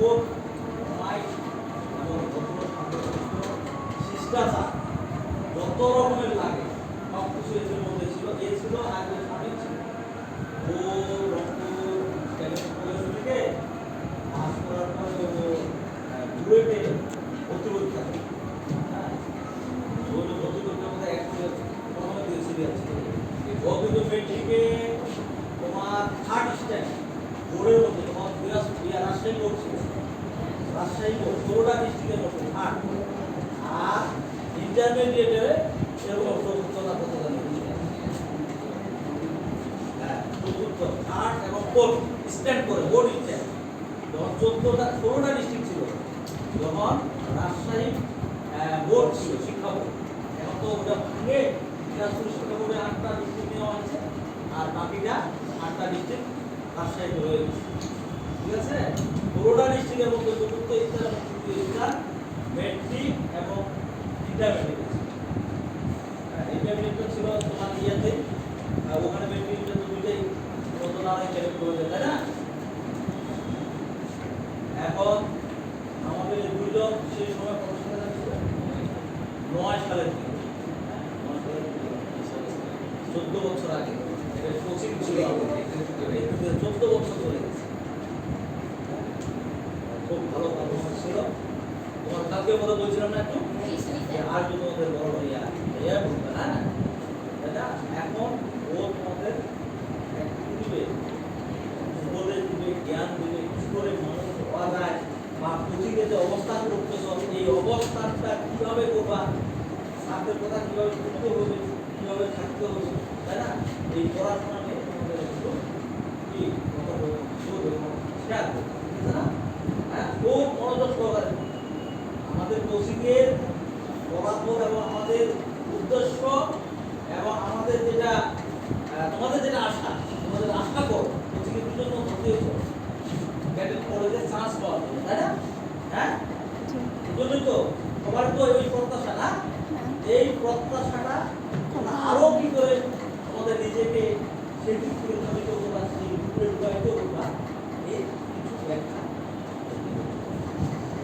Code mic এবং শিষ্টাচার যত রকমের লাগে সব কিছু এর মধ্যে ছিল। এ ছিল আগে স্বামী ছিল ও রংপুর কলেজ থেকে পাস করার পরে ও বুয়েটে ভর্তি পরীক্ষা দেয়। হ্যাঁ, ও ভর্তি পরীক্ষার মধ্যে সিরিয়াল ছিল। ও কিন্তু মেট্রিকে তোমার থার্ড স্ট্যান্ড বোর্ডের মধ্যে তোমার রাজশাহী বোর্ড ছিল, রাজশাহী বোর্ড 16টা ডিস্ট্রিক্টের মধ্যে থার্ড। আর ইন্টারমিডিয়েটে এরকম চতুর্থ না কত জানি, হ্যাঁ চতুর্থ থার্ড এবং ফোর্থ স্ট্যান্ড করে বোর্ড স্ট্যান্ড। যখন 16টা ডিস্ট্রিক্ট ছিল, যখন রাজশাহী বোর্ড ছিল শিক্ষা বোর্ড, এখন তো ওটা ভেঙে দিনাজপুর শিক্ষা বোর্ডে 8টা ডিস্ট্রিক্ট নেওয়া হয়েছে আর বাকিটা 8টা ডিস্ট্রিক্ট রাজশাহী রয়ে গেছে। ঠিক আছে, 16টা ডিস্ট্রিক্টের মধ্যে চতুর্থ স্থান এবং তৃতীয় স্থান মেট্রিক এবং ইন্টারমিডিয়েট। ইন্টারমিডিয়েট ছিল তোমার ইয়েতে, ওখানে মেট্রিকটা তো দুইটাই কতলারে ক্যারেক্ট করে দেয়, তাই না? এখন আমাদের দুইজন সেই সময় কত সালে ছিল? 9 সালের দিকে, 14 বছর আগে এটা কোচিং ছিল, 14 বছর ধরে গেছে। খুব ভালো পারফরমেন্স ছিল। তোমার কালকে কথা বলছিলাম না একটু, আর যদি ওদের বড় ভাইয়া ভাইয়া বলবে, হ্যাঁ দাদা এখন ও তোমাদের দিবে, উপদেশ দিবে, জ্ঞান দিবে, কি করে মানুষ হওয়া যায় বা পৃথিবীতে যে অবস্থান করতেছ এই অবস্থানটা কিভাবে করবা, সাথের কথা কিভাবে শুনতে হবে, কিভাবে থাকতে হবে, তাই না? এই পড়াশোনা নিয়ে তোমাদের একটু কি শেয়ার করতে, ঠিক আছে না? হ্যাঁ, খুব মনোযোগ সহকারে আমাদের কোচিংয়ের পড়াশোনা এবং আমাদের উদ্দেশ্য এবং আমাদের যেটা তোমাদের যেটা আশা, তোমাদের আশা করো কোচিংয়ের জন্য ভর্তি হয়েছ ক্যাডেট কলেজে চান্স পাওয়ার জন্য, তাই না? হ্যাঁ, বুঝলি তো? তোমার তো এই প্রত্যাশা না, এই প্রত্যাশাটা আরো কি করে আমাদের নিজেকে সেই দিক থেকে উন্নতি করবা, সেই দিকে উন্নতি করবা, এই কিছু ব্যাখ্যা।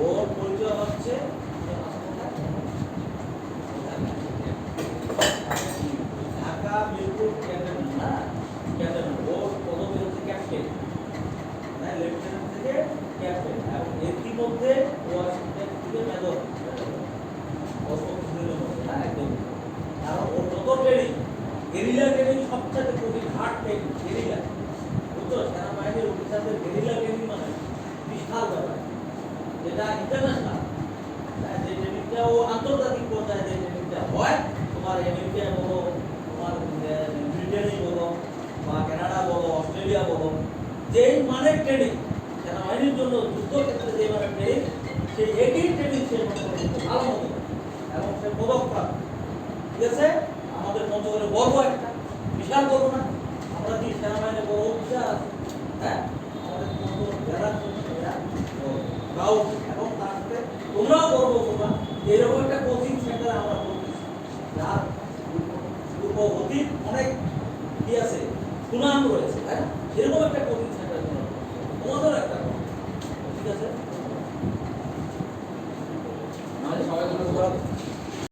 ওর পরিচয় হচ্ছে ঢাকা মিরপুর ক্যাডেট, না ক্যাডেট, ওর পদবি হচ্ছে ক্যাপ্টেন, হ্যাঁ লেফটেন্যান্ট থেকে ক্যাপ্টেন, এবং এর মধ্যে ওয়াশিংটন থেকে মেজর, একদম। কারণ ওর যত ট্রেনিং, গেরিলা ট্রেনিং সবচেয়ে কঠিন, হার্ড ট্রেনিং গেরিলা, বুঝছো? সেনাবাহিনীর অফিসারদের গেরিলা ট্রেনিং মানে বিশাল ব্যাপার, যেটা ইন্টারন্যাশনাল, যে ট্রেনিংটা ও আন্তর্জাতিক পর্যায়ে যে ট্রেনিংটা হয়, তোমার আমেরিকায় বলো, তোমার ব্রিটেনে বলো বা কানাডা বলো, অস্ট্রেলিয়া বলো, যেই মানের ট্রেনিং সেনাবাহিনীর জন্য যুদ্ধক্ষেত্রে যে মানের ট্রেনিং, সেই একই ট্রেনিং সে ভালো মতো এবং সে পদক পাবে। ঠিক আছে, আমাদের মতো করে গর্ব, একটা বিশাল গর্ব না? আমরা কি সেনাবাহিনী বড় অফিসার আছে, হ্যাঁ আমাদের মতো যারা প্রাউড, এবং তার সাথে তোমরাও গর্ব করবা এরকম একটা কোচিং সেন্টার আমরা করতেছি, যার অতীত অনেক কি আছে, সুনাম রয়েছে, তাই না? এরকম একটা কোচিং সেন্টার তোমাদের একটা